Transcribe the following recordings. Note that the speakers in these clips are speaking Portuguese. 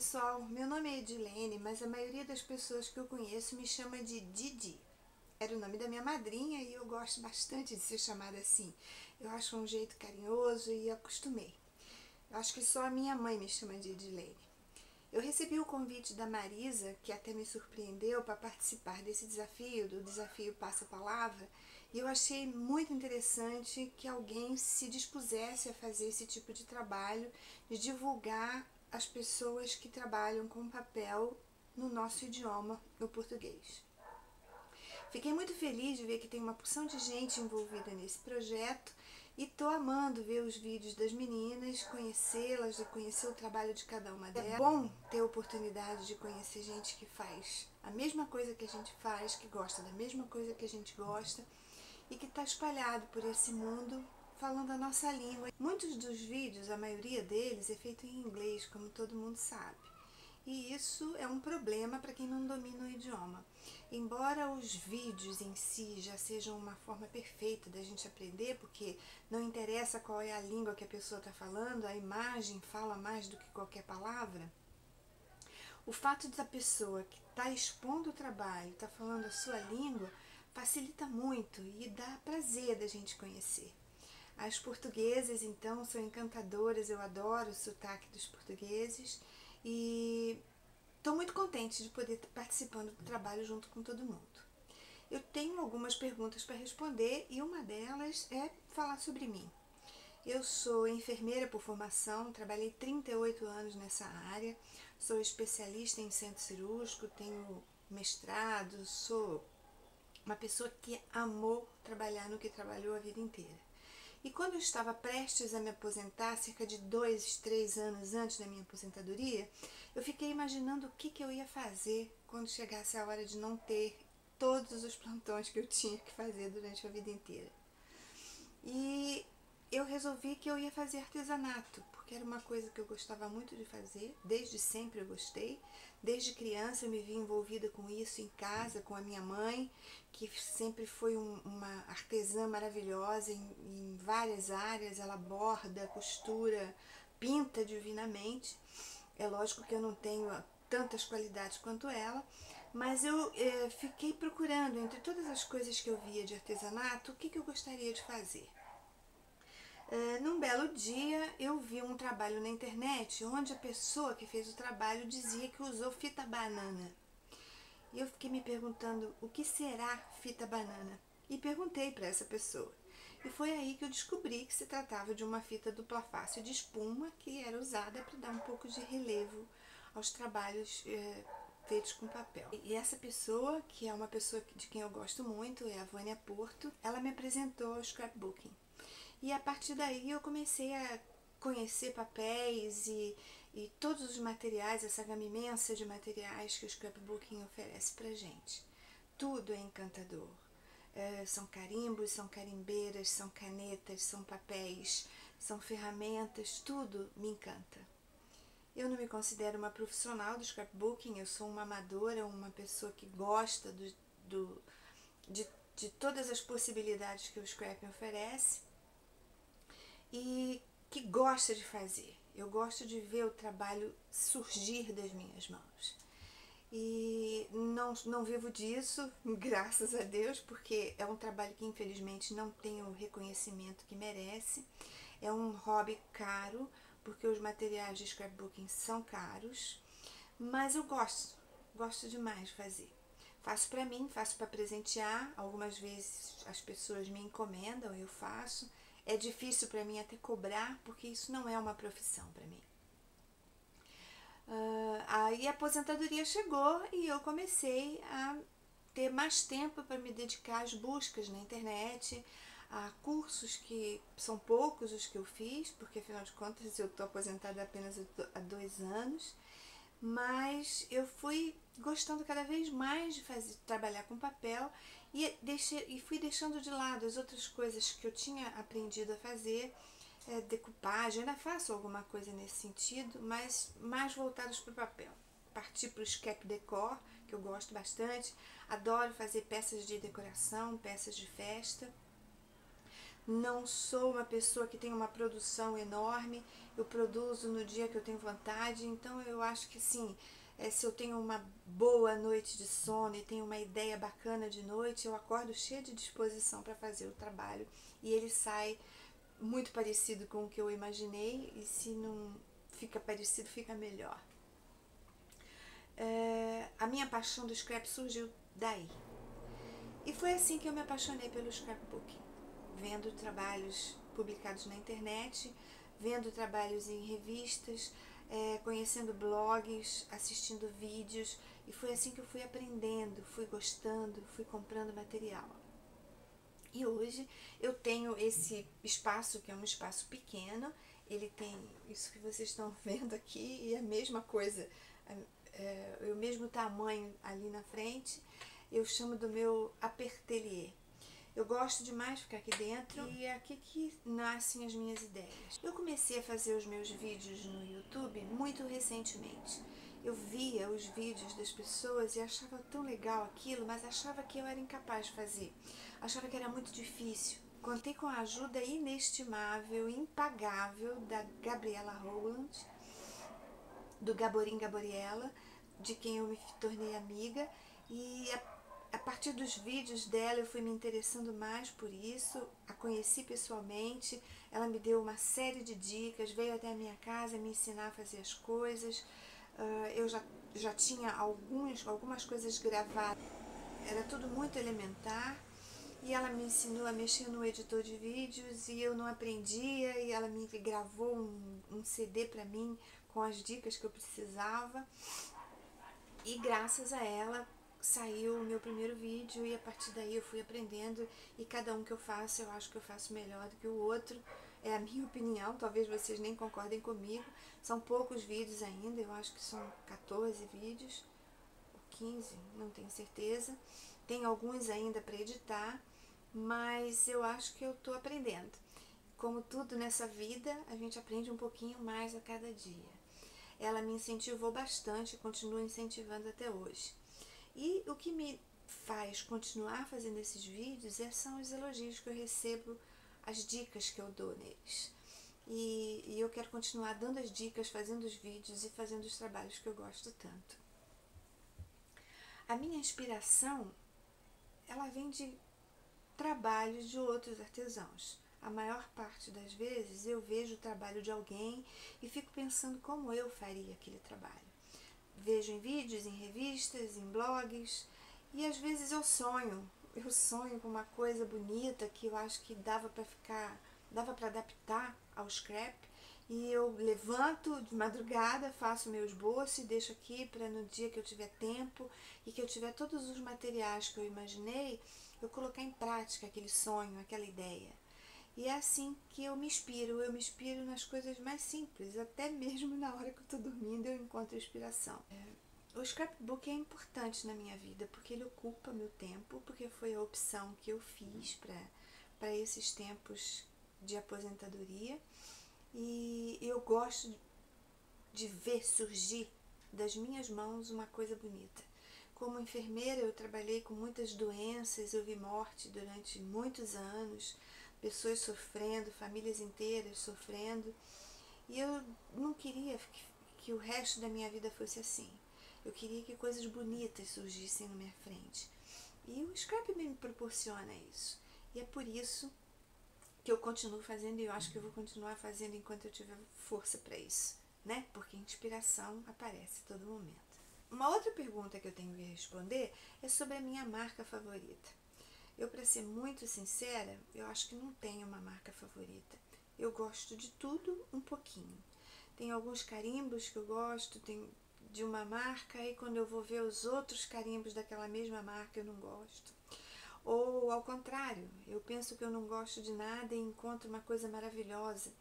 pessoal, meu nome é Edilene, mas a maioria das pessoas que eu conheço me chama de Didi. Era o nome da minha madrinha e eu gosto bastante de ser chamada assim. Eu acho um jeito carinhoso e acostumei. Eu acho que só a minha mãe me chama de Edilene. Eu recebi o convite da Marisa, que até me surpreendeu, para participar desse desafio, do desafio Passa a Palavra, e eu achei muito interessante que alguém se dispusesse a fazer esse tipo de trabalho, de divulgar as pessoas que trabalham com papel no nosso idioma, o português. Fiquei muito feliz de ver que tem uma porção de gente envolvida nesse projeto e tô amando ver os vídeos das meninas, conhecê-las, de conhecer o trabalho de cada uma delas. É bom ter a oportunidade de conhecer gente que faz a mesma coisa que a gente faz, que gosta da mesma coisa que a gente gosta e que está espalhado por esse mundo falando a nossa língua. Muitos dos vídeos, a maioria deles, é feito em inglês, como todo mundo sabe. E isso é um problema para quem não domina o idioma. Embora os vídeos em si já sejam uma forma perfeita da gente aprender, porque não interessa qual é a língua que a pessoa está falando, a imagem fala mais do que qualquer palavra, o fato da pessoa que está expondo o trabalho, está falando a sua língua, facilita muito e dá prazer da gente conhecer. As portuguesas, então, são encantadoras, eu adoro o sotaque dos portugueses e estou muito contente de poder estar participando do trabalho junto com todo mundo. Eu tenho algumas perguntas para responder e uma delas é falar sobre mim. Eu sou enfermeira por formação, trabalhei 38 anos nessa área, sou especialista em centro cirúrgico, tenho mestrado, sou uma pessoa que amou trabalhar no que trabalhou a vida inteira. E quando eu estava prestes a me aposentar, cerca de 2, 3 anos antes da minha aposentadoria, eu fiquei imaginando o que eu ia fazer quando chegasse a hora de não ter todos os plantões que eu tinha que fazer durante a vida inteira. E eu resolvi que eu ia fazer artesanato, porque era uma coisa que eu gostava muito de fazer, desde sempre eu gostei. Desde criança eu me vi envolvida com isso em casa, com a minha mãe, que sempre foi uma artesã maravilhosa em várias áreas. Ela borda, costura, pinta divinamente. É lógico que eu não tenho tantas qualidades quanto ela, mas eu fiquei procurando entre todas as coisas que eu via de artesanato, o que eu gostaria de fazer. Num belo dia eu vi um trabalho na internet onde a pessoa que fez o trabalho dizia que usou fita banana. E eu fiquei me perguntando o que será fita banana. E perguntei para essa pessoa. E foi aí que eu descobri que se tratava de uma fita dupla face de espuma que era usada para dar um pouco de relevo aos trabalhos feitos com papel. E essa pessoa, que é uma pessoa de quem eu gosto muito, é a Vânia Porto, ela me apresentou o scrapbooking. E a partir daí eu comecei a conhecer papéis e todos os materiais, essa gama imensa de materiais que o scrapbooking oferece pra gente. Tudo é encantador. São carimbos, são carimbeiras, são canetas, são papéis, são ferramentas, tudo me encanta. Eu não me considero uma profissional do scrapbooking, eu sou uma amadora, uma pessoa que gosta de todas as possibilidades que o scrap oferece e que gosta de fazer. Eu gosto de ver o trabalho surgir das minhas mãos. E não vivo disso, graças a Deus, porque é um trabalho que infelizmente não tem o reconhecimento que merece. É um hobby caro, porque os materiais de scrapbooking são caros, mas eu gosto demais de fazer. Faço para mim, faço para presentear, algumas vezes as pessoas me encomendam, eu faço. É difícil para mim até cobrar, porque isso não é uma profissão para mim. Aí a aposentadoria chegou e eu comecei a ter mais tempo para me dedicar às buscas na internet, a cursos que são poucos os que eu fiz, porque afinal de contas eu estou aposentada apenas há 2 anos, mas eu fui gostando cada vez mais de trabalhar com papel e fui deixando de lado as outras coisas que eu tinha aprendido a fazer, decupagem, ainda faço alguma coisa nesse sentido, mas mais voltados para o papel. Parti para o scrap decor, que eu gosto bastante, adoro fazer peças de decoração, peças de festa. não sou uma pessoa que tem uma produção enorme, eu produzo no dia que eu tenho vontade, então eu acho que sim, se eu tenho uma boa noite de sono e tenho uma ideia bacana de noite, eu acordo cheia de disposição para fazer o trabalho e ele sai muito parecido com o que eu imaginei, e se não fica parecido, fica melhor. A minha paixão do scrap surgiu daí. E foi assim que eu me apaixonei pelo scrapbooking, vendo trabalhos publicados na internet, vendo trabalhos em revistas, conhecendo blogs, assistindo vídeos, e foi assim que eu fui aprendendo, fui gostando, fui comprando material. E hoje eu tenho esse espaço, que é um espaço pequeno, ele tem isso que vocês estão vendo aqui, e a mesma coisa, o mesmo tamanho ali na frente. Eu chamo do meu apertelier. Eu gosto demais de ficar aqui dentro e é aqui que nascem as minhas ideias. Eu comecei a fazer os meus vídeos no YouTube muito recentemente. Eu via os vídeos das pessoas e achava tão legal aquilo, mas achava que eu era incapaz de fazer. Achava que era muito difícil. Contei com a ajuda inestimável, impagável da Gabriela Rowland, do Gaborim Gaboriela, de quem eu me tornei amiga, e a partir dos vídeos dela eu fui me interessando mais por isso, a conheci pessoalmente, ela me deu uma série de dicas, veio até a minha casa me ensinar a fazer as coisas. Eu já tinha algumas coisas gravadas, era tudo muito elementar, e ela me ensinou a mexer no editor de vídeos e eu não aprendia, e ela me gravou um CD para mim com as dicas que eu precisava, e graças a ela saiu o meu primeiro vídeo, e a partir daí eu fui aprendendo, e cada um que eu faço, eu acho que eu faço melhor do que o outro. É a minha opinião, talvez vocês nem concordem comigo. São poucos vídeos ainda, eu acho que são 14 vídeos, ou 15, não tenho certeza. Tem alguns ainda para editar, mas eu acho que eu estou aprendendo. Como tudo nessa vida, a gente aprende um pouquinho mais a cada dia. Ela me incentivou bastante e continua incentivando até hoje. E o que me faz continuar fazendo esses vídeos são os elogios que eu recebo, as dicas que eu dou neles. E eu quero continuar dando as dicas, fazendo os vídeos e fazendo os trabalhos que eu gosto tanto. A minha inspiração, ela vem de trabalhos de outros artesãos. A maior parte das vezes eu vejo o trabalho de alguém e fico pensando como eu faria aquele trabalho. Vejo em vídeos, em revistas, em blogs, e às vezes eu sonho com uma coisa bonita que eu acho que dava para adaptar ao scrap, e eu levanto de madrugada, faço meu esboço e deixo aqui para no dia que eu tiver tempo e que eu tiver todos os materiais que eu imaginei, eu colocar em prática aquele sonho, aquela ideia. E é assim que eu me inspiro nas coisas mais simples, até mesmo na hora que eu estou dormindo eu encontro inspiração. O scrapbook é importante na minha vida porque ele ocupa meu tempo, porque foi a opção que eu fiz para esses tempos de aposentadoria, e eu gosto de ver surgir das minhas mãos uma coisa bonita. Como enfermeira eu trabalhei com muitas doenças, eu vi morte durante muitos anos, pessoas sofrendo, famílias inteiras sofrendo, e eu não queria que o resto da minha vida fosse assim. Eu queria que coisas bonitas surgissem na minha frente. E o scrap me proporciona isso. E é por isso que eu continuo fazendo, e eu acho que eu vou continuar fazendo enquanto eu tiver força para isso, né? Porque inspiração aparece a todo momento. Uma outra pergunta que eu tenho que responder é sobre a minha marca favorita. Eu, para ser muito sincera, eu acho que não tenho uma marca favorita. Eu gosto de tudo um pouquinho. Tem alguns carimbos que eu gosto, tem de uma marca, e quando eu vou ver os outros carimbos daquela mesma marca eu não gosto. Ou ao contrário, eu penso que eu não gosto de nada e encontro uma coisa maravilhosa.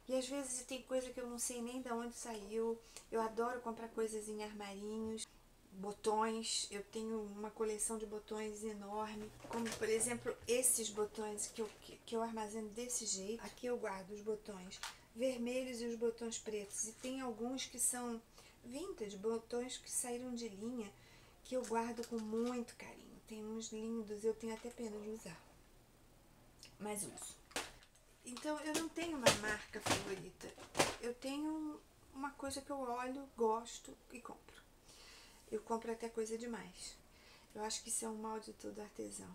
E às vezes tem coisa que eu não sei nem de onde saiu. Eu adoro comprar coisas em armarinhos, botões. Eu tenho uma coleção de botões enorme, como por exemplo esses botões que eu armazeno desse jeito. Aqui eu guardo os botões vermelhos e os botões pretos, e tem alguns que são vintage, botões que saíram de linha, que eu guardo com muito carinho. Tem uns lindos, eu tenho até pena de usar, mas uso. Então, eu não tenho uma marca favorita. Eu tenho uma coisa que eu olho, gosto e compro. Eu compro até coisa demais. Eu acho que isso é um mal de todo artesão.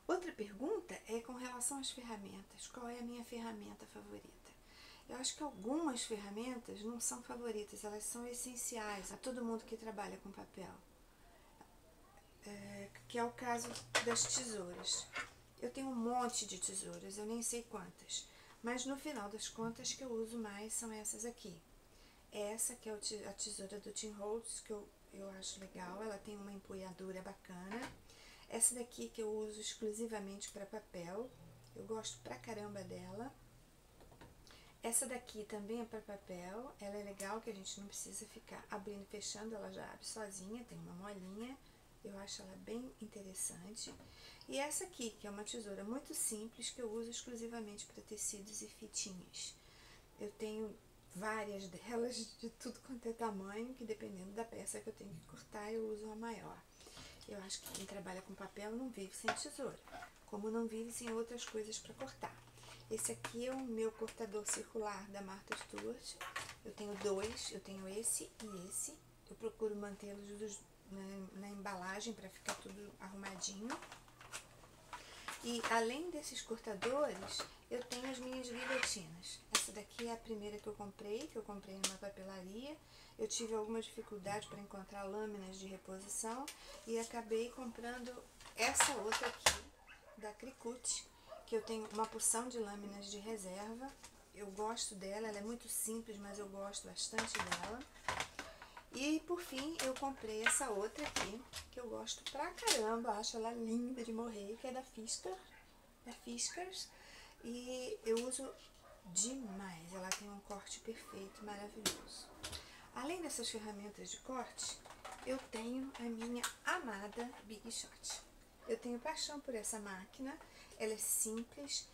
Outra pergunta é com relação às ferramentas. Qual é a minha ferramenta favorita? Eu acho que algumas ferramentas não são favoritas, elas são essenciais a todo mundo que trabalha com papel. Que é o caso das tesouras. Eu tenho um monte de tesouras, eu nem sei quantas, mas no final das contas que eu uso mais são essas aqui. Essa que é a tesoura do Tim Holtz, que eu acho legal, ela tem uma empunhadura bacana. Essa daqui que eu uso exclusivamente para papel, eu gosto pra caramba dela. Essa daqui também é para papel, ela é legal que a gente não precisa ficar abrindo e fechando, ela já abre sozinha, tem uma molinha, eu acho ela bem interessante. E essa aqui, que é uma tesoura muito simples, que eu uso exclusivamente para tecidos e fitinhas. Eu tenho várias delas, de tudo quanto é tamanho, que dependendo da peça que eu tenho que cortar, eu uso a maior. Eu acho que quem trabalha com papel não vive sem tesoura, como não vive sem outras coisas para cortar. Esse aqui é o meu cortador circular da Martha Stewart. Eu tenho dois, eu tenho esse e esse. Eu procuro mantê-los na embalagem para ficar tudo arrumadinho. E além desses cortadores, eu tenho as minhas guilhotinas. Essa daqui é a primeira que eu comprei numa papelaria. Eu tive alguma dificuldade para encontrar lâminas de reposição e acabei comprando essa outra aqui, da Cricut, que eu tenho uma porção de lâminas de reserva. Eu gosto dela, ela é muito simples, mas eu gosto bastante dela. E por fim eu comprei essa outra aqui, que eu gosto pra caramba, acho ela linda de morrer, que é da Fiskars, e eu uso demais, ela tem um corte perfeito, maravilhoso. Além dessas ferramentas de corte, eu tenho a minha amada Big Shot. Eu tenho paixão por essa máquina, ela é simples,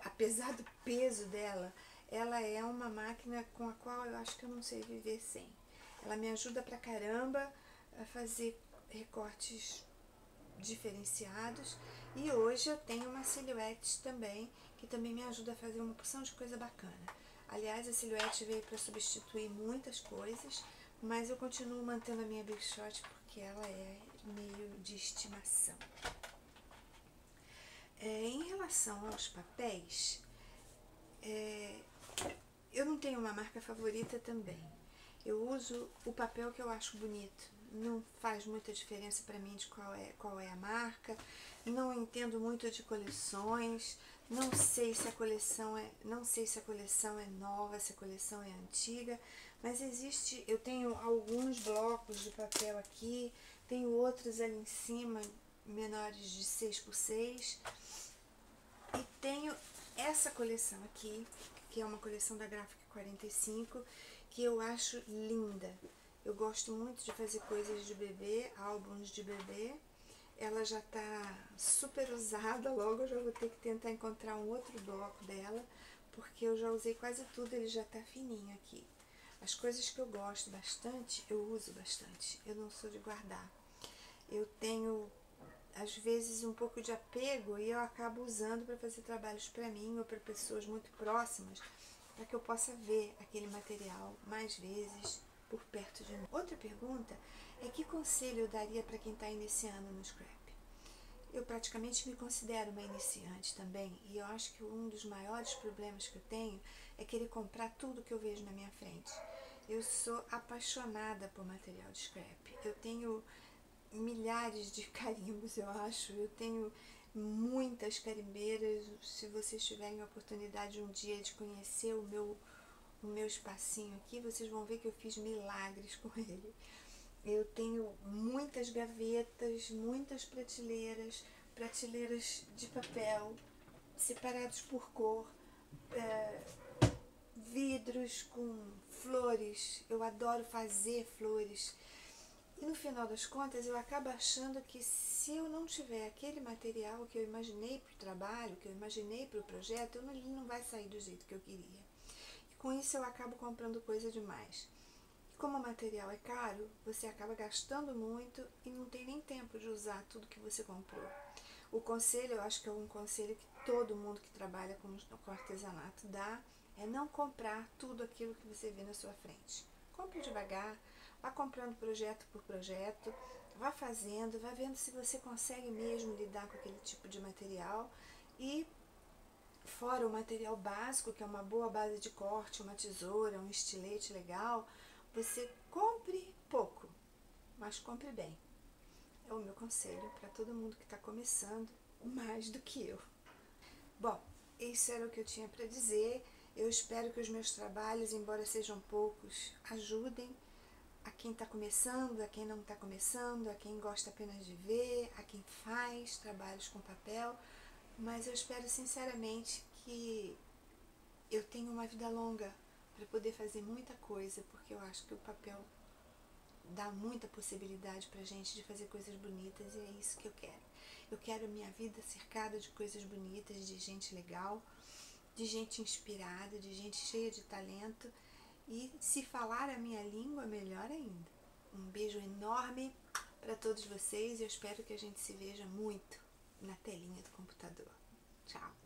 apesar do peso dela, ela é uma máquina com a qual eu acho que eu não sei viver sem. Ela me ajuda pra caramba a fazer recortes diferenciados. E hoje eu tenho uma Silhouette também, que também me ajuda a fazer uma porção de coisa bacana. Aliás, a Silhouette veio para substituir muitas coisas, mas eu continuo mantendo a minha Big Shot porque ela é meio de estimação. Em relação aos papéis, eu não tenho uma marca favorita também. Eu uso o papel que eu acho bonito. Não faz muita diferença para mim de qual é a marca. Não entendo muito de coleções. Não sei se a coleção é nova, se a coleção é antiga. Mas eu tenho alguns blocos de papel aqui. Tenho outros ali em cima, menores de 6x6. E tenho essa coleção aqui, que é uma coleção da Gráfica 45, que eu acho linda. Eu gosto muito de fazer coisas de bebê, álbuns de bebê. Ela já tá super usada, logo eu já vou ter que tentar encontrar um outro bloco dela, porque eu já usei quase tudo, ele já tá fininho aqui. As coisas que eu gosto bastante, eu uso bastante. Eu não sou de guardar. Eu tenho, às vezes, um pouco de apego e eu acabo usando para fazer trabalhos para mim ou para pessoas muito próximas, para que eu possa ver aquele material mais vezes por perto de mim. Outra pergunta é que conselho eu daria para quem está iniciando no scrap? Eu praticamente me considero uma iniciante também e eu acho que um dos maiores problemas que eu tenho é querer comprar tudo que eu vejo na minha frente. Eu sou apaixonada por material de scrap. Eu tenho milhares de carimbos, eu acho. Eu tenho muitas carimbeiras. Se vocês tiverem a oportunidade um dia de conhecer o meu espacinho aqui, vocês vão ver que eu fiz milagres com ele. Eu tenho muitas gavetas, muitas prateleiras de papel, separados por cor, vidros com flores. Eu adoro fazer flores. E no final das contas, eu acabo achando que se eu não tiver aquele material que eu imaginei para o trabalho, que eu imaginei para o projeto, ele não vai sair do jeito que eu queria. E com isso eu acabo comprando coisa demais. Como o material é caro, você acaba gastando muito e não tem nem tempo de usar tudo que você comprou. O conselho, eu acho que é um conselho que todo mundo que trabalha com artesanato dá, é não comprar tudo aquilo que você vê na sua frente. Compre devagar, vá comprando projeto por projeto, vá fazendo, vá vendo se você consegue mesmo lidar com aquele tipo de material e fora o material básico, que é uma boa base de corte, uma tesoura, um estilete legal, você compre pouco, mas compre bem. É o meu conselho para todo mundo que está começando, mais do que eu. Bom, isso era o que eu tinha para dizer. Eu espero que os meus trabalhos, embora sejam poucos, ajudem a quem está começando, a quem não está começando, a quem gosta apenas de ver, a quem faz trabalhos com papel, mas eu espero sinceramente que eu tenha uma vida longa para poder fazer muita coisa, porque eu acho que o papel dá muita possibilidade para a gente de fazer coisas bonitas e é isso que eu quero. Eu quero minha vida cercada de coisas bonitas, de gente legal, de gente inspirada, de gente cheia de talento e se falar a minha língua, melhor ainda. Um beijo enorme para todos vocês e eu espero que a gente se veja muito na telinha do computador. Tchau!